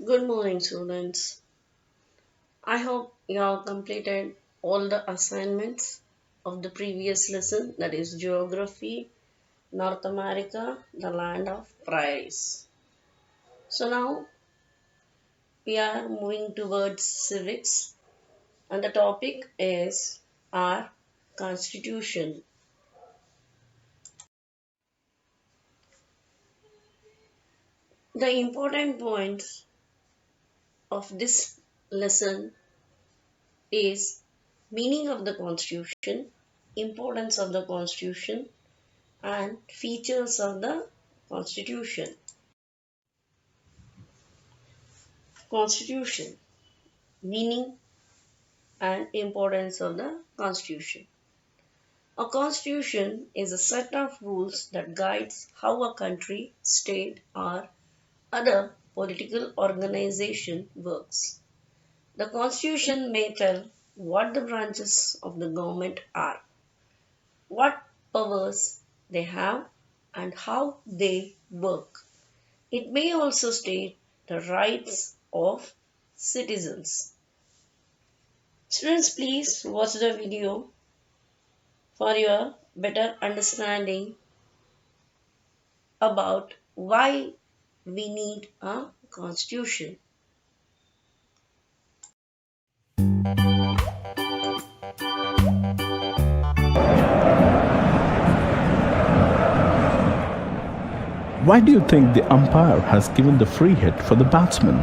Good morning, students. I hope you have completed all the assignments of the previous lesson, that is Geography, North America, the land of prairies. So now we are moving towards civics, and the topic is our Constitution. The important points of this lesson is meaning of the Constitution, importance of the Constitution, and features of the Constitution. Constitution, meaning and importance of the Constitution. A constitution is a set of rules that guides how a country, state, or other political organization works. The constitution may tell what the branches of the government are, what powers they have, and how they work. It may also state the rights of citizens. Students, please watch the video for your better understanding about why we need a constitution. Why do you think the umpire has given the free hit for the batsman?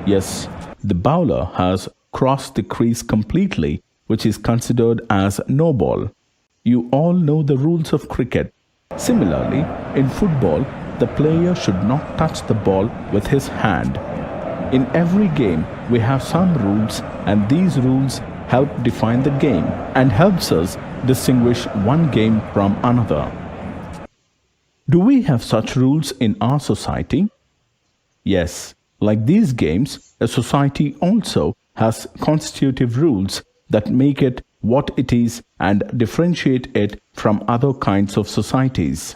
Yes, the bowler has crossed the crease completely, which is considered as no ball. You all know the rules of cricket. Similarly, in football, the player should not touch the ball with his hand. In every game, we have some rules, and these rules help define the game and helps us distinguish one game from another. Do we have such rules in our society? Yes, like these games, a society also has constitutive rules that make it what it is and differentiate it from other kinds of societies.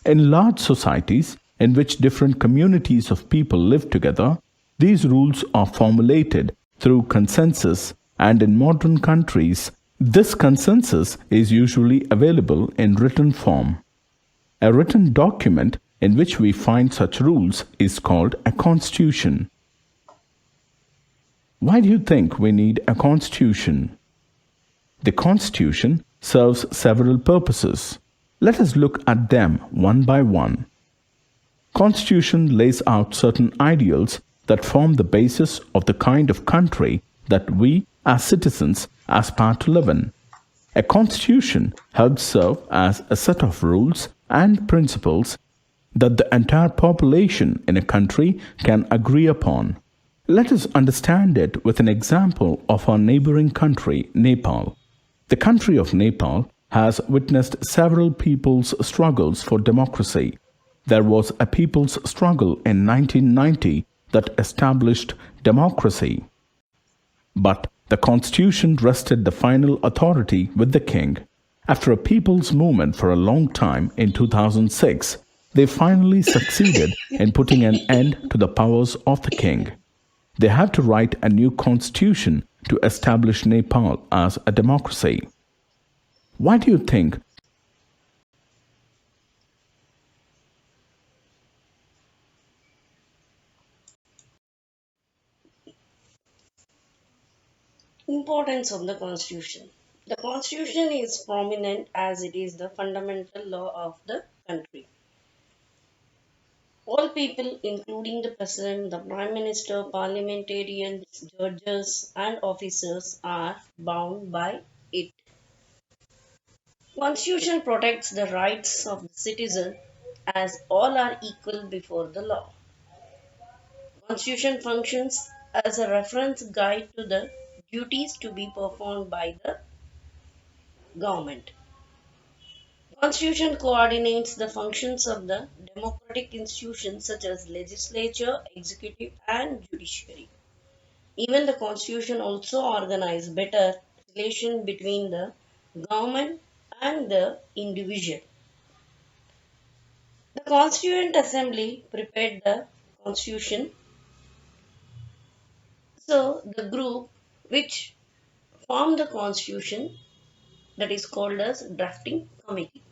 In large societies, in which different communities of people live together, these rules are formulated through consensus, and in modern countries, this consensus is usually available in written form. A written document in which we find such rules is called a constitution. Why do you think we need a constitution? The constitution serves several purposes. Let us look at them one by one. Constitution lays out certain ideals that form the basis of the kind of country that we as citizens aspire to live in. A constitution helps serve as a set of rules and principles that the entire population in a country can agree upon. Let us understand it with an example of our neighboring country, Nepal. The country of Nepal has witnessed several people's struggles for democracy. There was a people's struggle in 1990 that established democracy. But the constitution rested the final authority with the king. After a people's movement for a long time in 2006, they finally succeeded in putting an end to the powers of the king. They had to write a new constitution to establish Nepal as a democracy. Why do you think Importance of the Constitution. The Constitution is prominent as it is the fundamental law of the country. All people, including the President, the Prime Minister, parliamentarians, judges, and officers, are bound by it. Constitution protects the rights of the citizen as all are equal before the law. Constitution functions as a reference guide to the duties to be performed by the government. Constitution coordinates the functions of the democratic institutions such as legislature, executive, and judiciary. Even the constitution also organizes better relation between the government and the individual. The Constituent Assembly prepared the Constitution So the group which formed the constitution, that is called as drafting committee.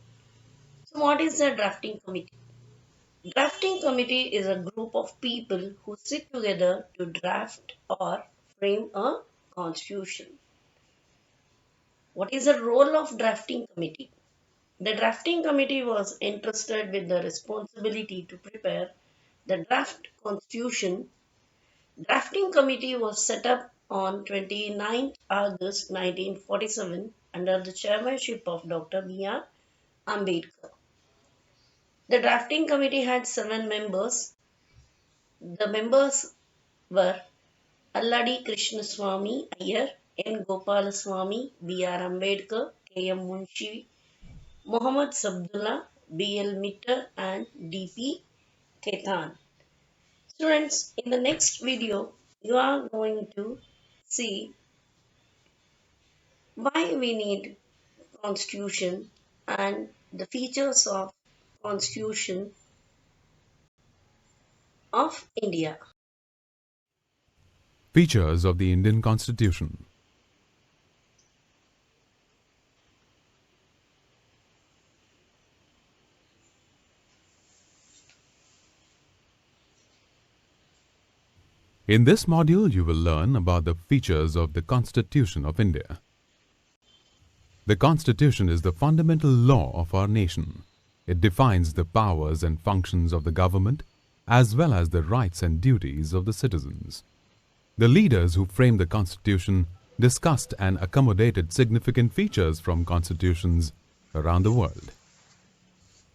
So what is the drafting committee? Drafting committee is a group of people who sit together to draft or frame a constitution. What is the role of drafting committee? The drafting committee was entrusted with the responsibility to prepare the draft constitution. Drafting committee was set up on 29th August 1947 under the chairmanship of Dr. B.R. Ambedkar. The drafting committee had 7 members. The members were Alladi Krishnaswamy Iyer, N. Gopalaswamy, B.R. Ambedkar, K.M. Munshi, Muhammad Sabdullah, B.L. Mitter, and D.P. Ketan. Students, in the next video, you are going to see why we need constitution and the features of constitution of India. Features of the Indian Constitution. In this module, you will learn about the features of the Constitution of India. The Constitution is the fundamental law of our nation. It defines the powers and functions of the government as well as the rights and duties of the citizens. The leaders who framed the Constitution discussed and accommodated significant features from constitutions around the world.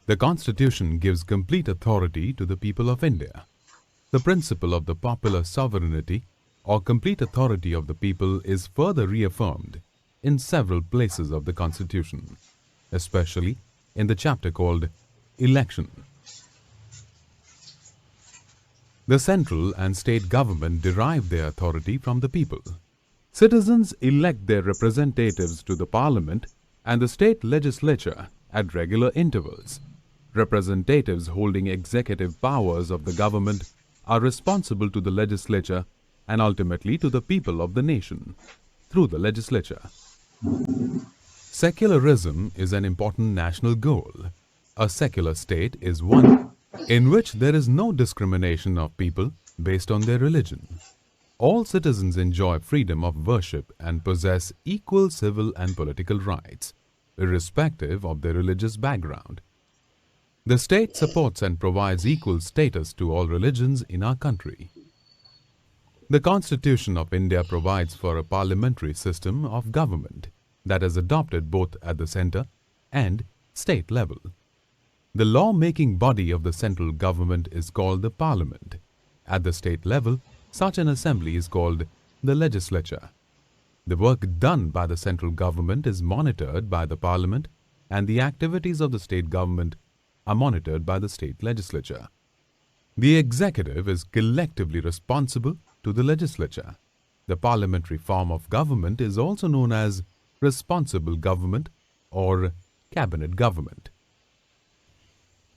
The Constitution gives complete authority to the people of India. The principle of the popular sovereignty or complete authority of the people is further reaffirmed in several places of the Constitution, especially in the chapter called Election. The central and state government derive their authority from the people. Citizens elect their representatives to the parliament and the state legislature at regular intervals. Representatives holding executive powers of the government are responsible to the legislature and ultimately to the people of the nation through the legislature. Secularism is an important national goal. A secular state is one in which there is no discrimination of people based on their religion. All citizens enjoy freedom of worship and possess equal civil and political rights, irrespective of their religious background. The state supports and provides equal status to all religions in our country. The Constitution of India provides for a parliamentary system of government that is adopted both at the center and state level. The law-making body of the central government is called the Parliament. At the state level, such an assembly is called the legislature. The work done by the central government is monitored by the Parliament, and the activities of the state government are monitored by the state legislature. The executive is collectively responsible to the legislature. The parliamentary form of government is also known as responsible government or cabinet government.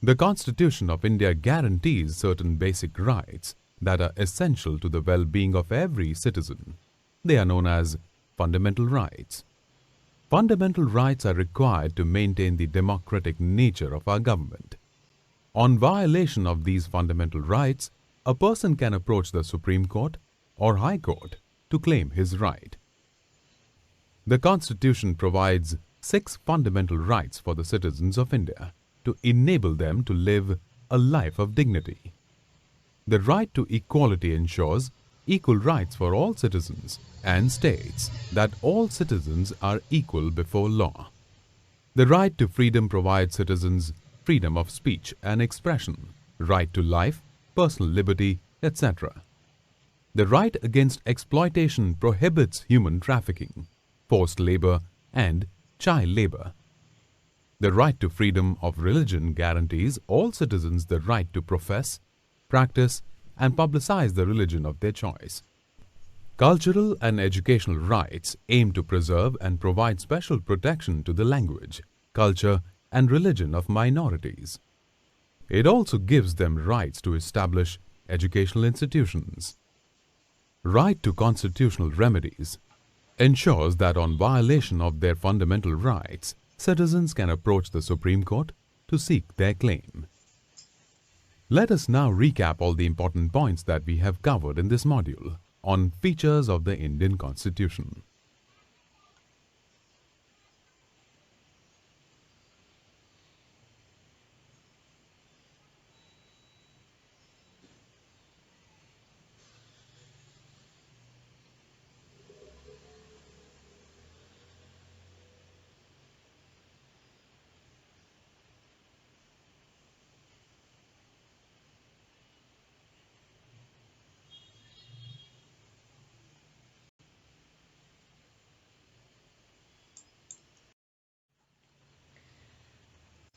The Constitution of India guarantees certain basic rights that are essential to the well-being of every citizen. They are known as fundamental rights. Fundamental rights are required to maintain the democratic nature of our government. On violation of these fundamental rights, a person can approach the Supreme Court or High Court to claim his right. The Constitution provides 6 fundamental rights for the citizens of India to enable them to live a life of dignity. The right to equality ensures equal rights for all citizens and states that all citizens are equal before law. The right to freedom provides citizens freedom of speech and expression, right to life, personal liberty, etc. The right against exploitation prohibits human trafficking, forced labor, and child labor. The right to freedom of religion guarantees all citizens the right to profess, practice, and publicize the religion of their choice. Cultural and educational rights aim to preserve and provide special protection to the language, culture, and religion of minorities. It also gives them rights to establish educational institutions. right to constitutional remedies, ensures that on violation of their fundamental rights, citizens can approach the Supreme Court to seek their claim. Let us now recap all the important points that we have covered in this module on features of the Indian Constitution.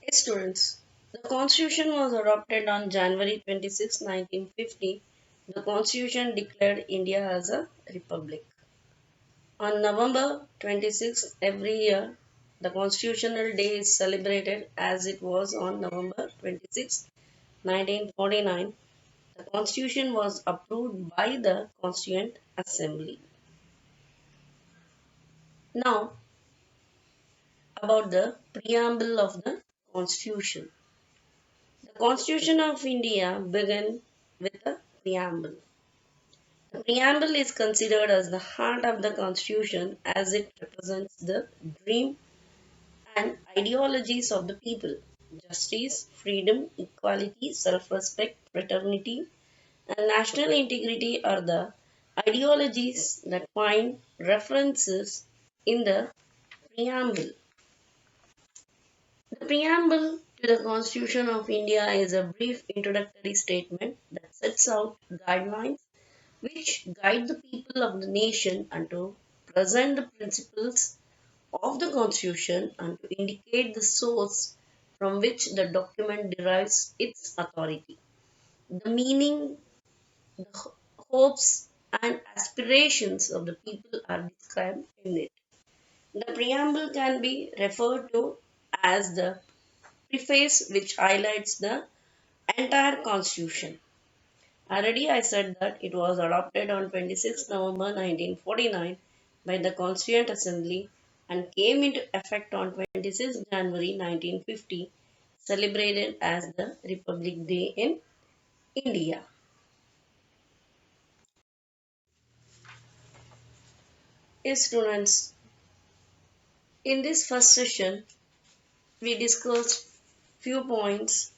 Hey students, the Constitution was adopted on January 26, 1950. The Constitution declared India as a republic. On November 26 every year, the Constitutional Day is celebrated as it was on November 26, 1949. The Constitution was approved by the Constituent Assembly. Now, about the preamble of the Constitution. The Constitution of India began with a preamble. The preamble is considered as the heart of the Constitution as it represents the dream and ideologies of the people. Justice, freedom, equality, self respect, fraternity, and national integrity are the ideologies that find references in the preamble. The preamble to the Constitution of India is a brief introductory statement that sets out guidelines which guide the people of the nation and to present the principles of the Constitution and to indicate the source from which the document derives its authority. The meaning, the hopes, and aspirations of the people are described in it. The preamble can be referred to as the preface, which highlights the entire Constitution. Already I said that it was adopted on 26 November 1949 by the Constituent Assembly and came into effect on 26 January 1950, celebrated as the Republic Day in India. Yes, students, in this first session, we discussed few points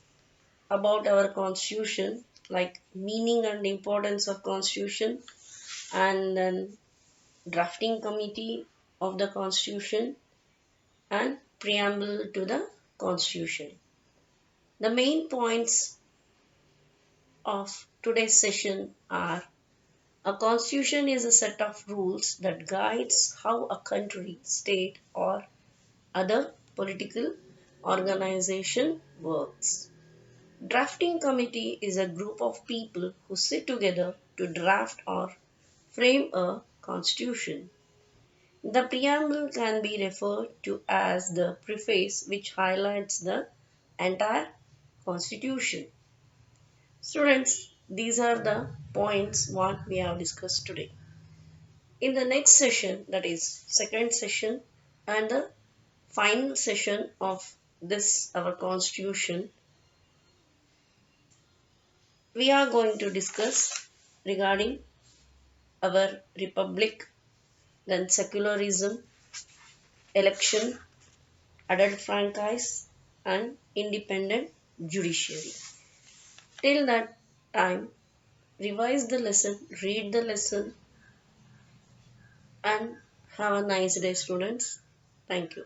about our constitution like meaning and importance of constitution and then drafting committee of the constitution and preamble to the constitution. The main points of today's session are: a constitution is a set of rules that guides how a country, state, or other political organization works. Drafting committee is a group of people who sit together to draft or frame a constitution. The preamble can be referred to as the preface, which highlights the entire constitution. Students, these are the points what we have discussed today. In the next session, that is second session and the final session of this our constitution, we are going to discuss regarding our republic, then secularism, election, adult franchise, and independent judiciary. Till that time, revise the lesson, read the lesson, and have a nice day, students. Thank you.